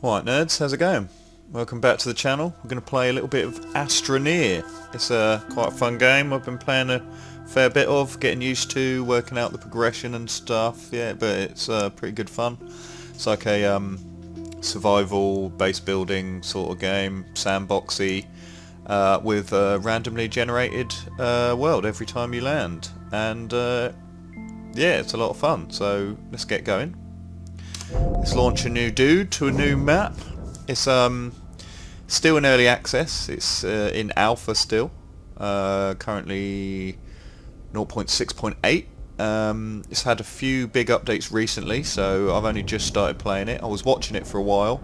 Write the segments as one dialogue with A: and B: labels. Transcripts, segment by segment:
A: Alright nerds, how's it going? Welcome back to the channel. We're going to play a little bit of Astroneer. It's quite a fun game. I've been playing a fair bit of, getting used to, working out the progression and stuff. Yeah, but it's pretty good fun. It's like a survival, base building sort of game, sandboxy, with a randomly generated world every time you land. And yeah, it's a lot of fun. So let's get going. Let's launch a new dude to a new map. It's still in early access. It's in alpha still. Currently 0.6.8. It's had a few big updates recently, so I've only just started playing it. I was watching it for a while,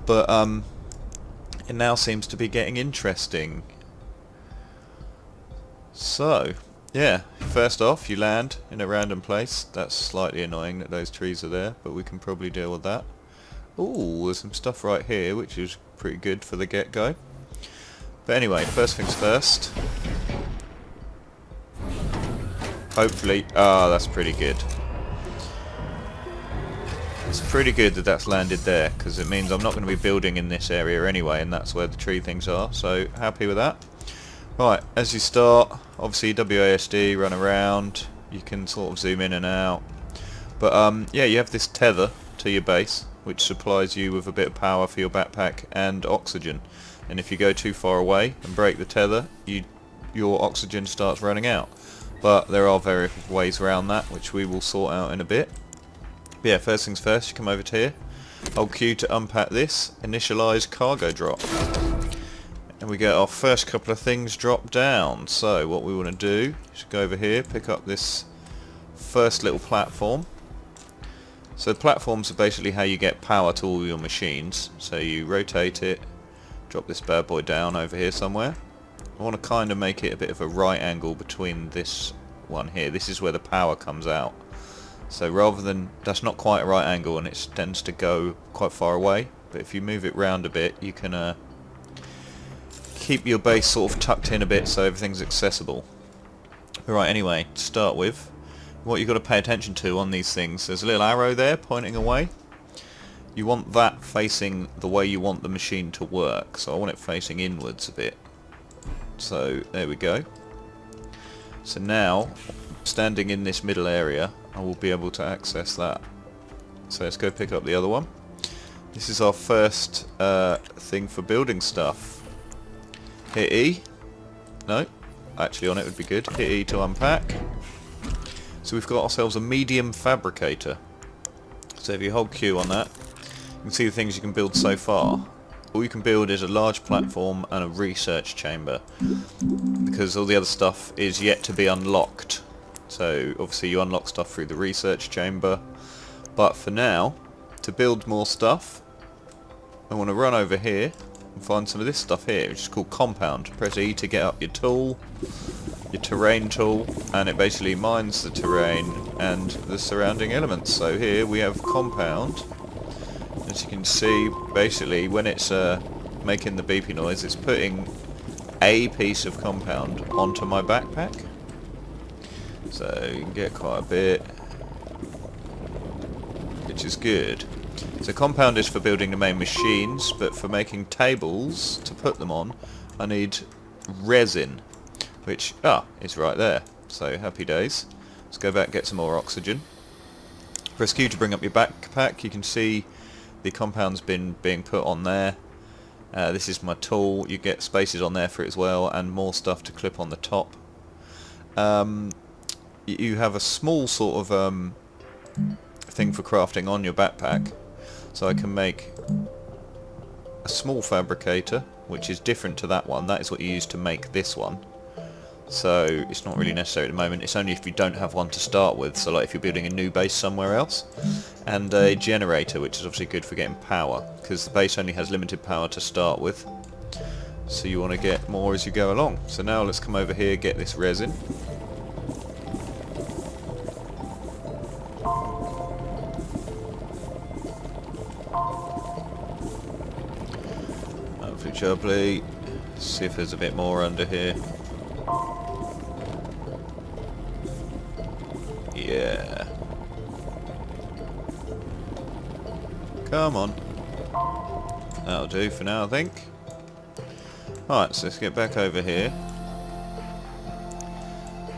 A: but it now seems to be getting interesting. So, yeah, first off, you land in a random place. That's slightly annoying that those trees are there, but we can probably deal with that. Ooh, there's some stuff right here, which is pretty good for the get-go. But anyway, first things first. Hopefully... that's pretty good. It's pretty good that that's landed there, because it means I'm not going to be building in this area anyway, and that's where the tree things are, so happy with that. Right, as you start, obviously WASD, run around, you can sort of zoom in and out. But yeah, you have this tether to your base, which supplies you with a bit of power for your backpack and oxygen. And if you go too far away and break the tether, your oxygen starts running out. But there are various ways around that, which we will sort out in a bit. But yeah, first things first, you come over to here, hold Q to unpack this, initialize cargo drop. And we get our first couple of things dropped down. So what we want to do is go over here, pick up this first little platform. So the platforms are basically how you get power to all your machines. So you rotate it, drop this bad boy down over here somewhere. I want to kind of make it a bit of a right angle between this one here. This is where the power comes out. So rather than, that's not quite a right angle and it tends to go quite far away. But if you move it round a bit, you can keep your base sort of tucked in a bit so everything's accessible. Right, anyway, to start with, what you've got to pay attention to on these things, there's a little arrow there pointing away. You want that facing the way you want the machine to work, so I want it facing inwards a bit. So there we go. So now, standing in this middle area, I will be able to access that. So let's go pick up the other one. This is our first thing for building stuff. Hit E. No, actually on it would be good. Hit E to unpack. So we've got ourselves a medium fabricator. So if you hold Q on that, you can see the things you can build so far. All you can build is a large platform and a research chamber, because all the other stuff is yet to be unlocked. So obviously you unlock stuff through the research chamber, but for now, to build more stuff, I want to run over here and find some of this stuff here, which is called compound. Press E to get up your tool, your terrain tool, and it basically mines the terrain and the surrounding elements. So here we have compound. As you can see, basically when it's making the beepy noise, it's putting a piece of compound onto my backpack. So you can get quite a bit, which is good. So compound is for building the main machines, but for making tables to put them on, I need resin, which is right there. So happy days. Let's go back and get some more oxygen. Press Q to bring up your backpack. You can see the compound's been being put on there. This is my tool. You get spaces on there for it as well, and more stuff to clip on the top. You have a small sort of thing for crafting on your backpack. So I can make a small fabricator, which is different to that one. That is what you use to make this one. So it's not really necessary at the moment. It's only if you don't have one to start with. So like if you're building a new base somewhere else. And a generator, which is obviously good for getting power, because the base only has limited power to start with. So you want to get more as you go along. So now let's come over here, get this resin. Lovely. See if there's a bit more under here. Yeah. Come on. That'll do for now, I think. Right, so let's get back over here.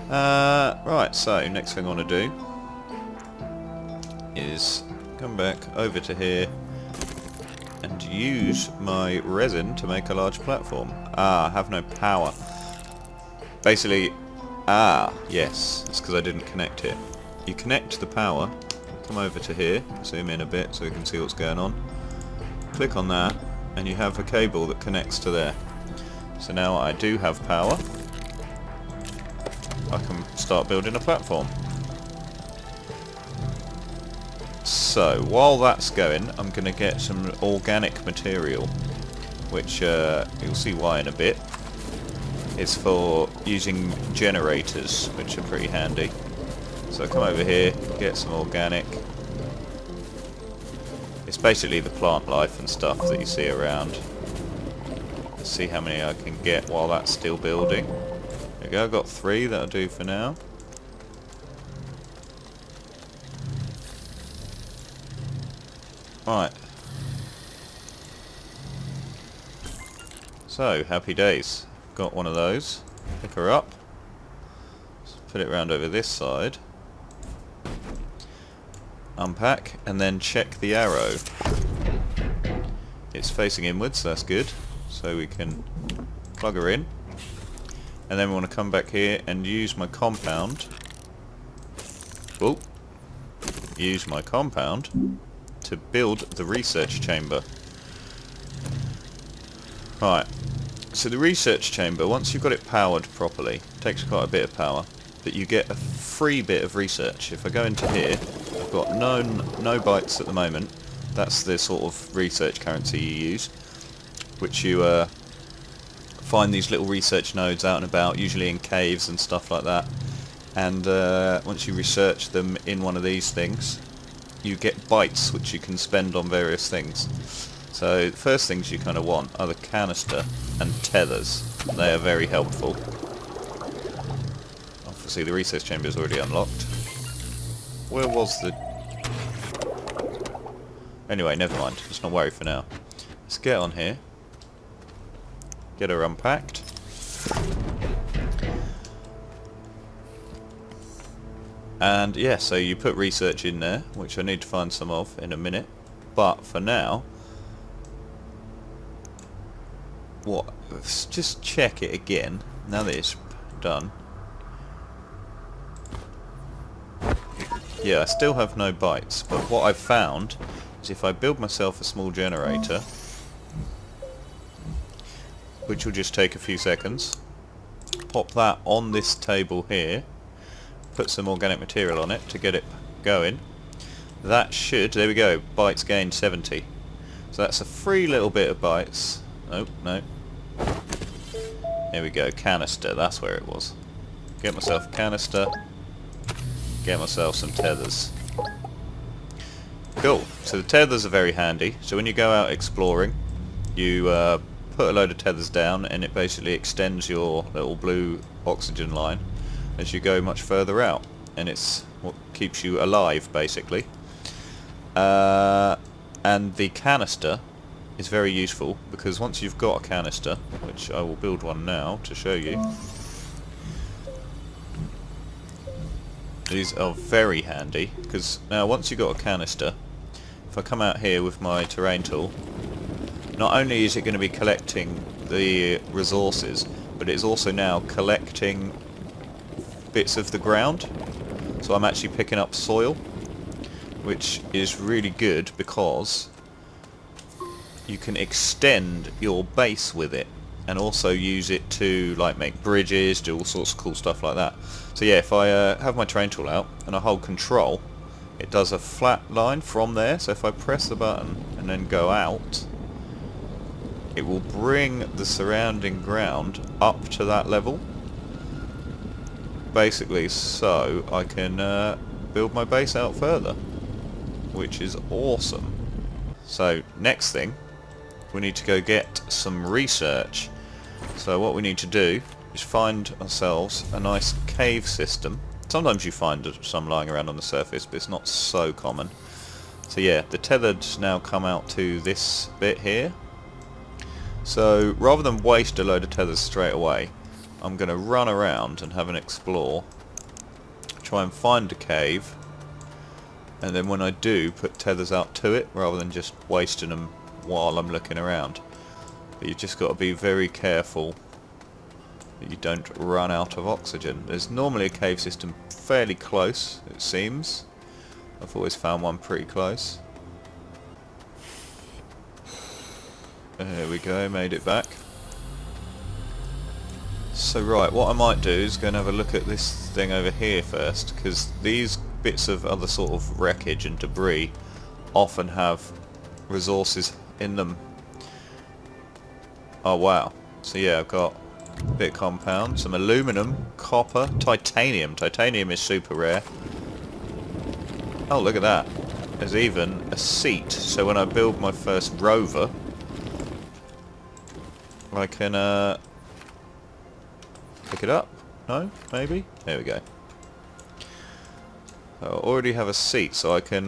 A: Right, so next thing I want to do is come back over to here and use my resin to make a large platform. I have no power. Basically, yes, it's because I didn't connect it. You connect the power, come over to here, zoom in a bit so you can see what's going on. Click on that, and you have a cable that connects to there. So now I do have power. I can start building a platform. So while that's going, I'm going to get some organic material, which you'll see why in a bit. It's for using generators, which are pretty handy. So come over here, get some organic. It's basically the plant life and stuff that you see around. Let's see how many I can get while that's still building. There we go, I've got 3, that'll do for now. Right. So, happy days. Got one of those. Pick her up. Let's put it round over this side. Unpack, and then check the arrow. It's facing inwards, so that's good. So we can plug her in. And then we want to come back here and use my compound. Oh, use my compound to build the research chamber. Right, so the research chamber, once you've got it powered properly, takes quite a bit of power, but you get a free bit of research. If I go into here, I've got no bytes at the moment. That's the sort of research currency you use, which you find these little research nodes out and about, usually in caves and stuff like that. And once you research them in one of these things, you get bytes which you can spend on various things. So the first things you kind of want are the canister and tethers. They are very helpful. Obviously the research chamber is already unlocked. Where was the... Anyway, never mind. Let's not worry for now. Let's get on here. Get her unpacked. And yeah, so you put research in there, which I need to find some of in a minute. But for now, let's just check it again, now that it's done. Yeah, I still have no bytes, but what I've found is if I build myself a small generator, which will just take a few seconds, pop that on this table here, put some organic material on it to get it going. That should, there we go, bytes gained 70. So that's a free little bit of bytes. Nope, no. Here we go, canister, that's where it was. Get myself a canister, get myself some tethers. Cool, so the tethers are very handy. So when you go out exploring, you put a load of tethers down and it basically extends your little blue oxygen line as you go much further out, and it's what keeps you alive basically. And the canister is very useful because once you've got a canister, which I will build one now to show you, these are very handy because now once you've got a canister, if I come out here with my terrain tool, not only is it going to be collecting the resources, but it's also now collecting bits of the ground. So I'm actually picking up soil, which is really good because you can extend your base with it and also use it to like make bridges, do all sorts of cool stuff like that. So yeah, if I have my terrain tool out and I hold control, it does a flat line from there. So if I press the button and then go out, it will bring the surrounding ground up to that level, basically, so I can build my base out further, which is awesome. So next thing, we need to go get some research. So what we need to do is find ourselves a nice cave system. Sometimes you find some lying around on the surface, but it's not so common. So yeah, the tethers now come out to this bit here, So rather than waste a load of tethers straight away, I'm going to run around and have an explore, try and find a cave, and then when I do, put tethers out to it rather than just wasting them while I'm looking around. But you've just got to be very careful that you don't run out of oxygen. There's normally a cave system fairly close, it seems. I've always found one pretty close. There we go, made it back. So right, what I might do is go and have a look at this thing over here first, because these bits of other sort of wreckage and debris often have resources in them. Oh wow. So yeah, I've got a bit of compound, some aluminum, copper, titanium. Titanium is super rare. Oh, look at that. There's even a seat, so when I build my first rover, I can pick it up? No? Maybe? There we go. I already have a seat, so I can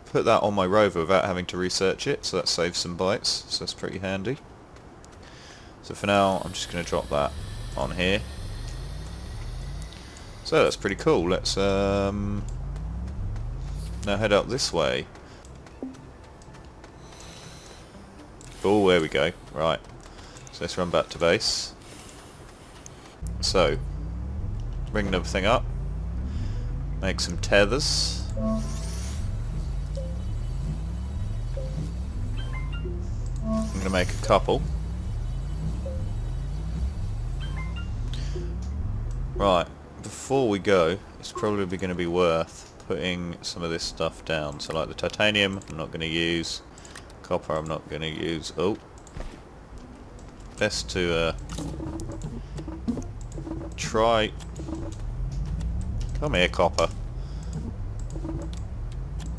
A: put that on my rover without having to research it, so that saves some bytes, so that's pretty handy. So for now, I'm just going to drop that on here. So that's pretty cool. Let's now head up this way. Oh, there we go. Right. So let's run back to base. So, bring everything up. Make some tethers. I'm going to make a couple. Right, before we go, it's probably going to be worth putting some of this stuff down. So like the titanium, I'm not going to use. Copper, I'm not going to use. Oh. Best to try... Come here, copper.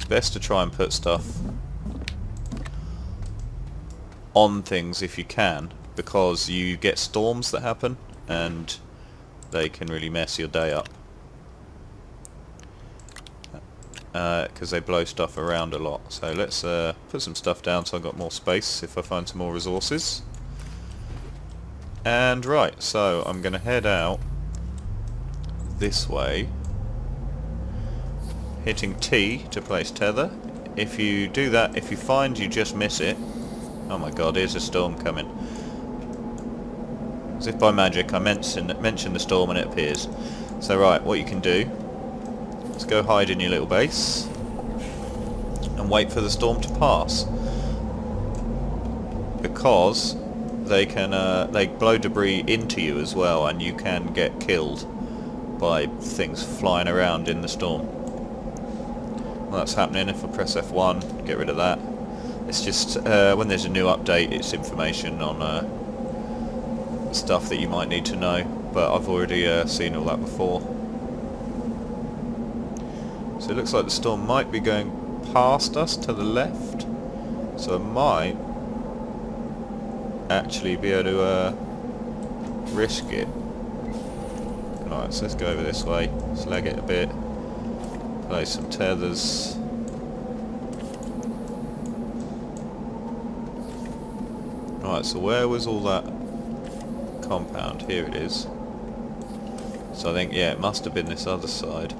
A: Best to try and put stuff on things if you can, because you get storms that happen and they can really mess your day up. Because they blow stuff around a lot. So let's put some stuff down so I've got more space if I find some more resources. And right, so I'm going to head out this way, hitting T to place tether. If you do that, if you find you just miss it, oh my god, here's a storm coming. As if by magic I mention the storm and it appears. So right, what you can do, let's go hide in your little base and wait for the storm to pass, because they can they blow debris into you as well, and you can get killed by things flying around in the storm. Well, that's happening. If I press F1, get rid of that. It's just when there's a new update, it's information on stuff that you might need to know, but I've already seen all that before. So it looks like the storm might be going past us to the left, so I might actually be able to risk it. Alright, so let's go over this way, slag it a bit, place some tethers. Alright, so where was all that compound? Here it is. So I think, yeah, it must have been this other side.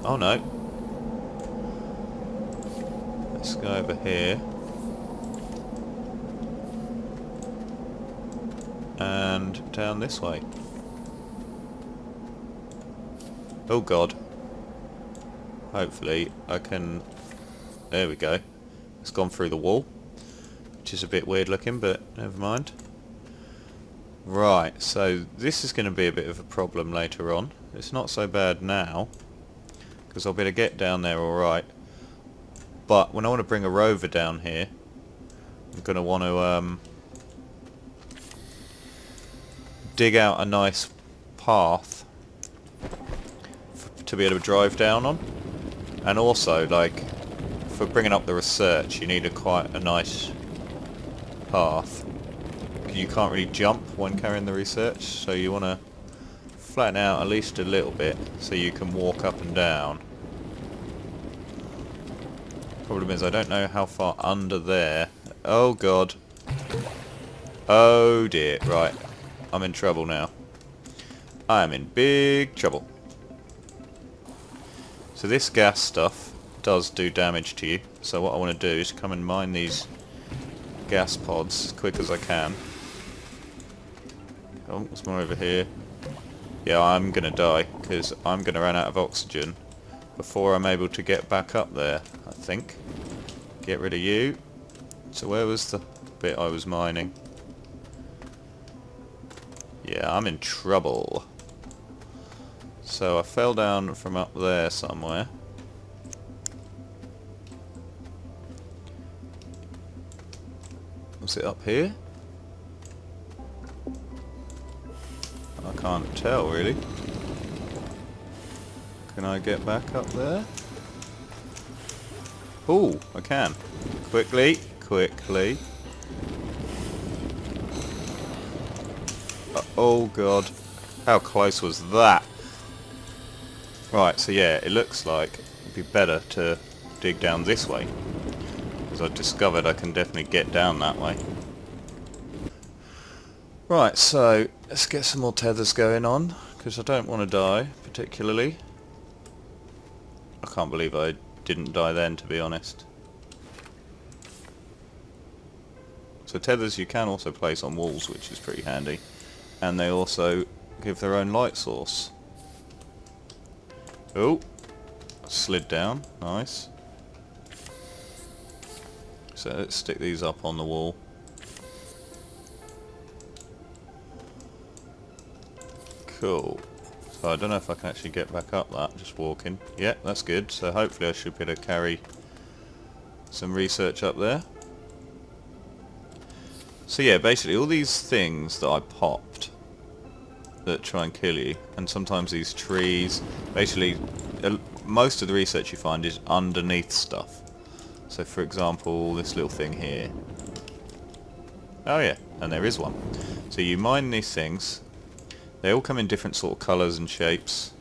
A: Oh no. Let's go over here. And down this way. Oh god. Hopefully I can... There we go. It's gone through the wall, which is a bit weird looking, but never mind. Right, so this is going to be a bit of a problem later on. It's not so bad now, because I'll be able to get down there alright. But when I want to bring a rover down here, I'm going to want to dig out a nice path to be able to drive down on. And also, like, for bringing up the research, you need quite a nice path. You can't really jump when carrying the research, so you want to flatten out at least a little bit so you can walk up and down. Problem is I don't know how far under there. Oh god. Oh dear, right. I'm in trouble now. I am in big trouble. So this gas stuff does do damage to you. So what I want to do is come and mine these gas pods as quick as I can. Oh, what's more over here? Yeah, I'm going to die because I'm going to run out of oxygen before I'm able to get back up there, I think. Get rid of you. So where was the bit I was mining? Yeah, I'm in trouble. So I fell down from up there somewhere. Was it up here? I can't tell really. Can I get back up there? Oh, I can. Quickly, quickly. Oh god. How close was that? Right, so yeah, it looks like it'd be better to dig down this way. Because I've discovered I can definitely get down that way. Right, so let's get some more tethers going on, because I don't want to die, particularly. I can't believe I didn't die then, to be honest. So tethers you can also place on walls, which is pretty handy. And they also give their own light source. Oh, slid down, nice. So let's stick these up on the wall. Cool. So I don't know if I can actually get back up that, just walking. Yeah, that's good. So hopefully I should be able to carry some research up there. So yeah, basically all these things that I popped that try and kill you, and sometimes these trees, basically most of the research you find is underneath stuff. So for example, this little thing here. Oh yeah, and there is one. So you mine these things. They all come in different sort of colours and shapes,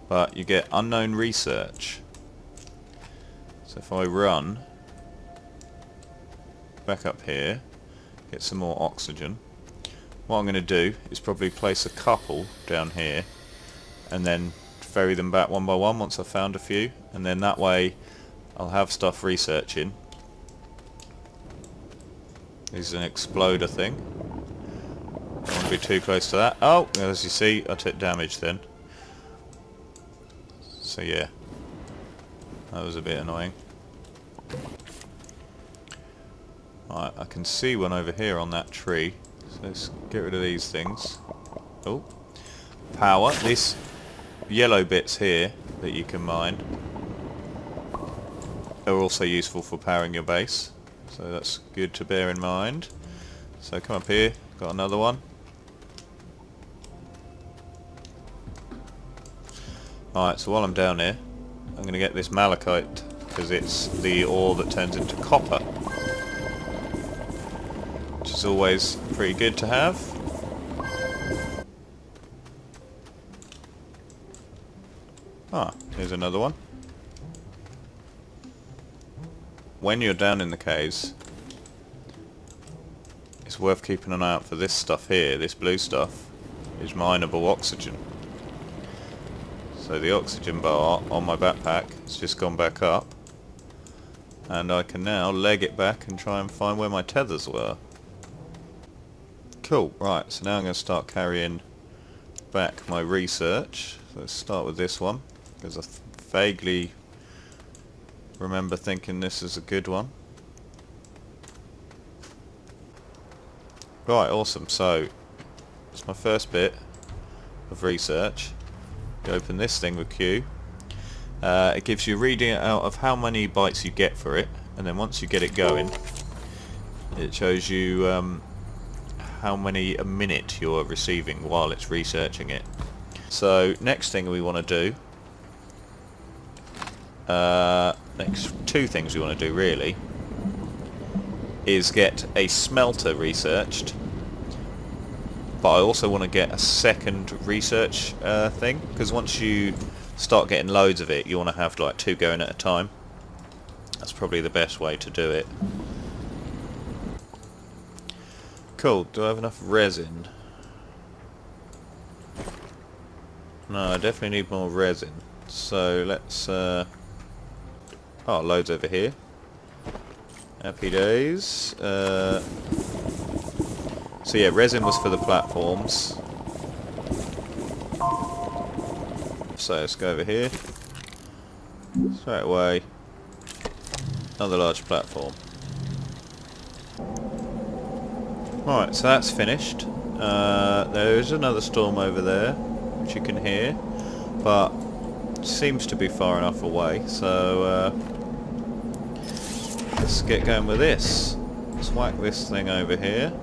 A: but you get unknown research. So if I run back up here, get some more oxygen, what I'm going to do is probably place a couple down here and then ferry them back one by one once I've found a few, and then that way I'll have stuff researching. This is an exploder thing. Don't want to be too close to that. Oh, as you see, I took damage then. So yeah, that was a bit annoying. Right, I can see one over here on that tree. So let's get rid of these things. Oh, power. These yellow bits here that you can mine are also useful for powering your base. So that's good to bear in mind. So come up here, got another one. Alright, so while I'm down here, I'm going to get this malachite, because it's the ore that turns into copper. Which is always pretty good to have. Ah, here's another one. When you're down in the caves, it's worth keeping an eye out for this stuff here. This blue stuff is mineable oxygen. So the oxygen bar on my backpack has just gone back up, and I can now leg it back and try and find where my tethers were. Cool, right, so now I'm going to start carrying back my research. So let's start with this one, because I vaguely remember thinking this is a good one. Right, awesome, so it's my first bit of research. You open this thing with Q. It gives you a reading out of how many bytes you get for it, and then once you get it going, it shows you how many a minute you're receiving while it's researching it. So next thing we want to do, next two things we want to do really, is get a smelter researched. But I also want to get a second research thing, because once you start getting loads of it, you want to have like two going at a time. That's probably the best way to do it. cool. Do I have enough resin? No, I definitely need more resin. So let's... oh, loads over here. Happy days. So yeah, resin was for the platforms. So let's go over here. Straight away. Another large platform. Right, so that's finished. There is another storm over there, which you can hear, but seems to be far enough away, so let's get going with this. Let's whack this thing over here.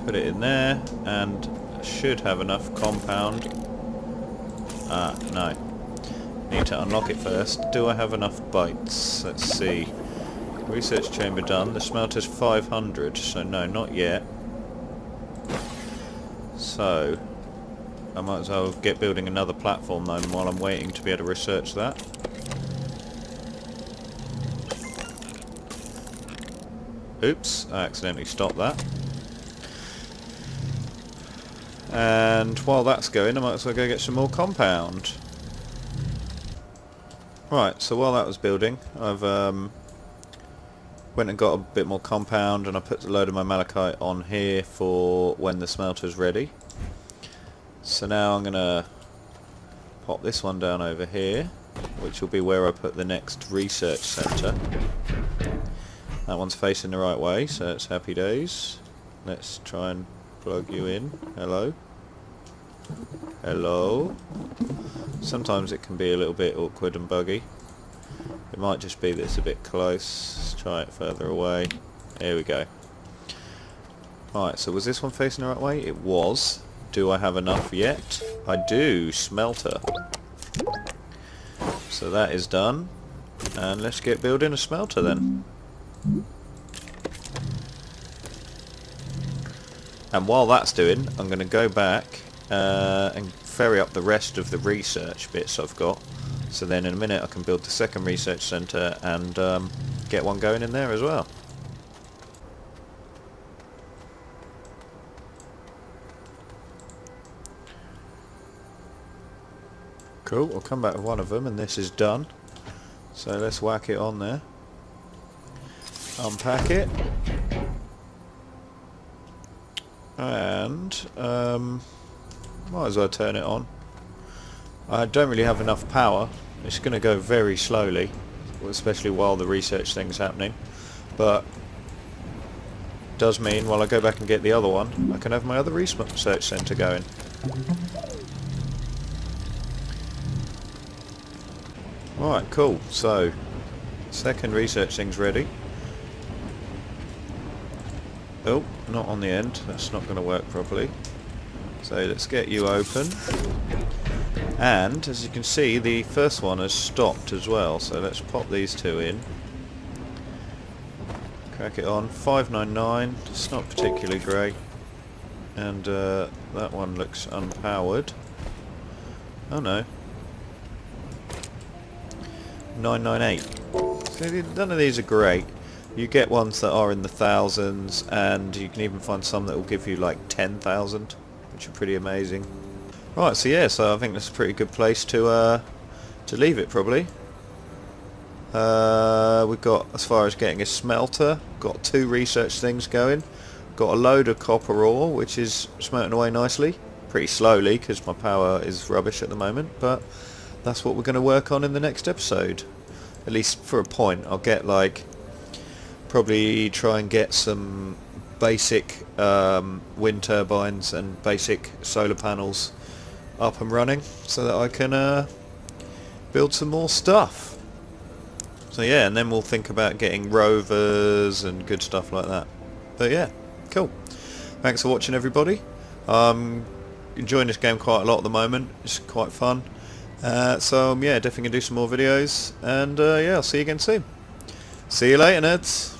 A: Put it in there, and should have enough compound. Ah, no. Need to unlock it first. Do I have enough bytes? Let's see. Research chamber done. The smelter's 500, so no, not yet. So, I might as well get building another platform then while I'm waiting to be able to research that. Oops, I accidentally stopped that. And while that's going, I might as well go get some more compound. Right, so while that was building, I've went and got a bit more compound, and I put a load of my malachite on here for when the smelter's ready. So now I'm going to pop this one down over here, which will be where I put the next research centre. That one's facing the right way, so it's happy days. Let's try and plug you in. Hello. Hello. Sometimes it can be a little bit awkward and buggy. It might just be that it's a bit close. Let's try it further away. There we go. Right, so was this one facing the right way? It was. Do I have enough yet? I do. Smelter. So that is done. And let's get building a smelter then. And while that's doing, I'm going to go back and ferry up the rest of the research bits I've got. So then in a minute I can build the second research centre and get one going in there as well. Cool, I'll come back with one of them and this is done. So let's whack it on there. Unpack it. And might as well turn it on. I don't really have enough power. It's going to go very slowly, especially while the research thing's happening, but does mean while I go back and get the other one I can have my other research centre going. Alright, cool. So second research thing's ready. Oh, not on the end. That's not going to work properly. So let's get you open. And as you can see, the first one has stopped as well. So let's pop these two in. Crack it on. 599. It's not particularly great. And that one looks unpowered. Oh no. 998. So none of these are great. You get ones that are in the thousands, and you can even find some that will give you like 10,000, which are pretty amazing. Right, so yeah, so I think that's a pretty good place to leave it probably. We've got, as far as getting a smelter, got 2 research things going. Got a load of copper ore, which is smelting away nicely. Pretty slowly, because my power is rubbish at the moment, but that's what we're going to work on in the next episode. At least for a point. I'll get like, probably try and get some basic wind turbines and basic solar panels up and running so that I can build some more stuff. So yeah, and then we'll think about getting rovers and good stuff like that. But yeah, cool. Thanks for watching everybody. Enjoying this game quite a lot at the moment. It's quite fun. So yeah, definitely gonna do some more videos, and yeah, I'll see you again soon. See you later, nerds.